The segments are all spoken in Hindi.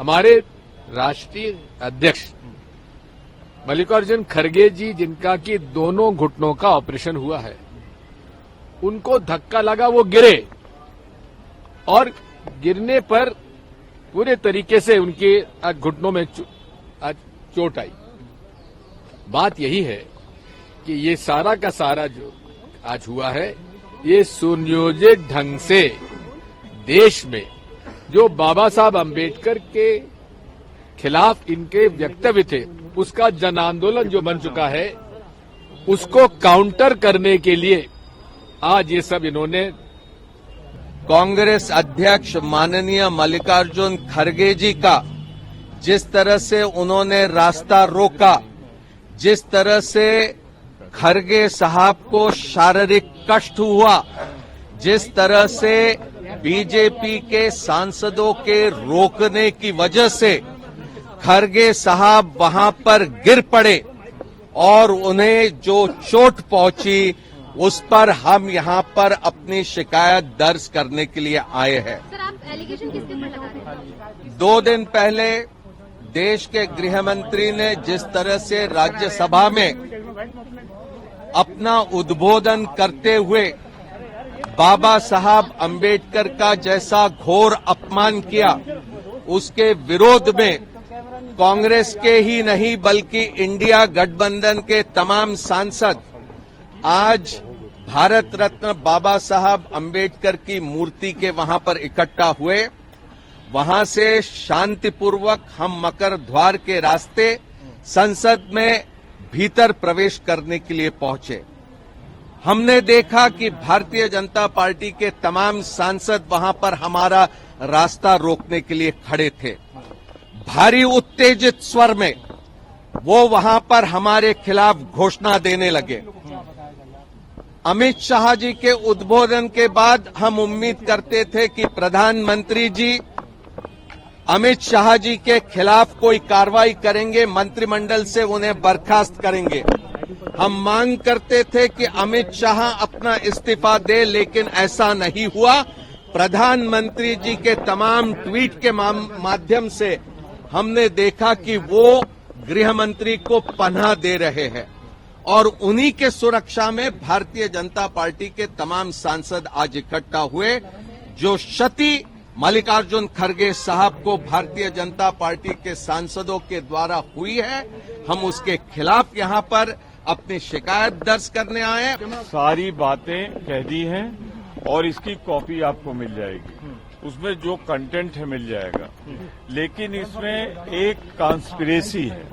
हमारे राष्ट्रीय अध्यक्ष मल्लिकार्जुन खड़गे जी, जिनका कि दोनों घुटनों का ऑपरेशन हुआ है, उनको धक्का लगा, वो गिरे और गिरने पर पूरे तरीके से उनके घुटनों में चोट आई। बात यही है कि ये सारा का सारा जो आज हुआ है, ये सुनियोजित ढंग से देश में जो बाबा साहब अंबेडकर के खिलाफ इनके वक्तव्य थे, उसका जन आंदोलन जो बन चुका है, उसको काउंटर करने के लिए आज ये सब इन्होंने। कांग्रेस अध्यक्ष माननीय मल्लिकार्जुन खड़गे जी का जिस तरह से उन्होंने रास्ता रोका, जिस तरह से खड़गे साहब को शारीरिक कष्ट हुआ, जिस तरह से बीजेपी के सांसदों के रोकने की वजह से खड़गे साहब वहां पर गिर पड़े और उन्हें जो चोट पहुंची, उस पर हम यहां पर अपनी शिकायत दर्ज करने के लिए आए हैं। सर, आप एलिगेशन किसके ऊपर लगा रहे हैं? 2 दिन पहले देश के गृह मंत्री ने जिस तरह से राज्यसभा में अपना उद्बोधन करते हुए बाबा साहब अंबेडकर का जैसा घोर अपमान किया, उसके विरोध में कांग्रेस के ही नहीं बल्कि इंडिया गठबंधन के तमाम सांसद आज भारत रत्न बाबा साहब अंबेडकर की मूर्ति के वहां पर इकट्ठा हुए। वहां से शांतिपूर्वक हम मकर द्वार के रास्ते संसद में भीतर प्रवेश करने के लिए पहुंचे। हमने देखा कि भारतीय जनता पार्टी के तमाम सांसद वहां पर हमारा रास्ता रोकने के लिए खड़े थे। भारी उत्तेजित स्वर में वो वहां पर हमारे खिलाफ घोषणा देने लगे। अमित शाह जी के उद्बोधन के बाद हम उम्मीद करते थे कि प्रधानमंत्री जी अमित शाह जी के खिलाफ कोई कार्रवाई करेंगे, मंत्रिमंडल से उन्हें बर्खास्त करेंगे। हम मांग करते थे कि अमित शाह अपना इस्तीफा दे, लेकिन ऐसा नहीं हुआ। प्रधानमंत्री जी के तमाम ट्वीट के माध्यम से हमने देखा कि वो गृह मंत्री को पनाह दे रहे हैं और उन्हीं के सुरक्षा में भारतीय जनता पार्टी के तमाम सांसद आज इकट्ठा हुए। जो क्षति मल्लिकार्जुन खड़गे साहब को भारतीय जनता पार्टी के सांसदों के द्वारा हुई है, हम उसके खिलाफ यहां पर अपनी शिकायत दर्ज करने आए हैं। सारी बातें कह दी हैं और इसकी कॉपी आपको मिल जाएगी, उसमें जो कंटेंट है मिल जाएगा। लेकिन इसमें एक कॉन्स्पिरेसी है।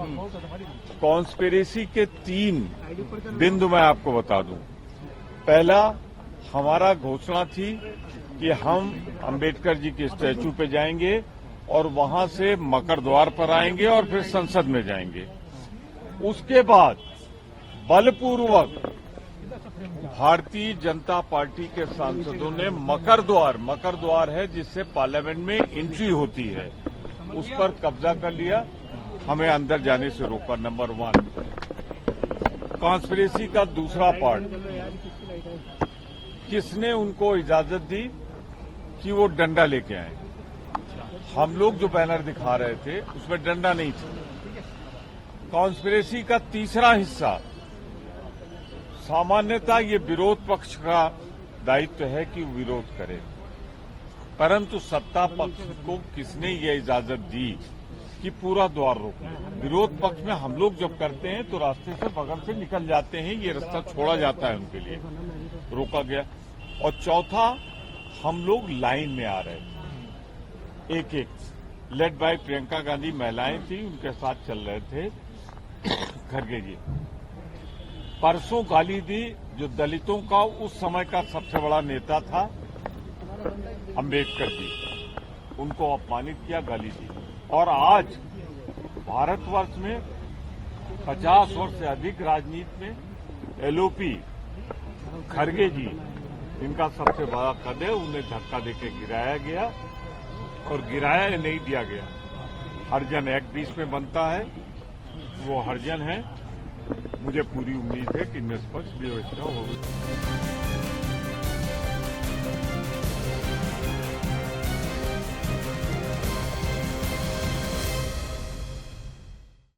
कॉन्स्पिरेसी के 3 बिंदु मैं आपको बता दूं। पहला, हमारा घोषणा थी कि हम अंबेडकर जी के स्टैच्यू पे जाएंगे और वहां से मकर द्वार पर आएंगे और फिर संसद में जाएंगे। उसके बाद बलपूर्वक भारतीय जनता पार्टी के सांसदों ने मकर द्वार है जिससे पार्लियामेंट में एंट्री होती है, उस पर कब्जा कर लिया, हमें अंदर जाने से रोका। नंबर 1। कॉन्स्पिरेसी का दूसरा पार्ट, किसने उनको इजाजत दी कि वो डंडा लेके आए? हम लोग जो बैनर दिखा रहे थे उसमें डंडा नहीं था। कॉन्स्पिरेसी का तीसरा हिस्सा, सामान्यतः ये विरोध पक्ष का दायित्व है कि विरोध करे, परंतु सत्ता पक्ष को किसने ये इजाजत दी कि पूरा द्वार रोकना? विरोध पक्ष में हम लोग जब करते हैं तो रास्ते से बगल से निकल जाते हैं, ये रास्ता छोड़ा जाता है उनके लिए, रोका गया। और चौथा, हम लोग लाइन में आ रहे थे, एक लेड बाय प्रियंका गांधी महिलाएं थी, उनके साथ चल रहे थे खड़गे जी। परसों गाली दी जो दलितों का उस समय का सबसे बड़ा नेता था अंबेडकर जी, उनको अपमानित किया, गाली दी। और आज भारतवर्ष में 50 वर्ष से अधिक राजनीति में एलओपी खड़गे जी, इनका सबसे बड़ा कद है, उन्हें धक्का देके गिराया गया और गिराया नहीं दिया गया। हरिजन एक्ट 20 में बनता है, वो हरिजन है। मुझे पूरी उम्मीद है कि निष्पक्ष व्यवस्था होगी।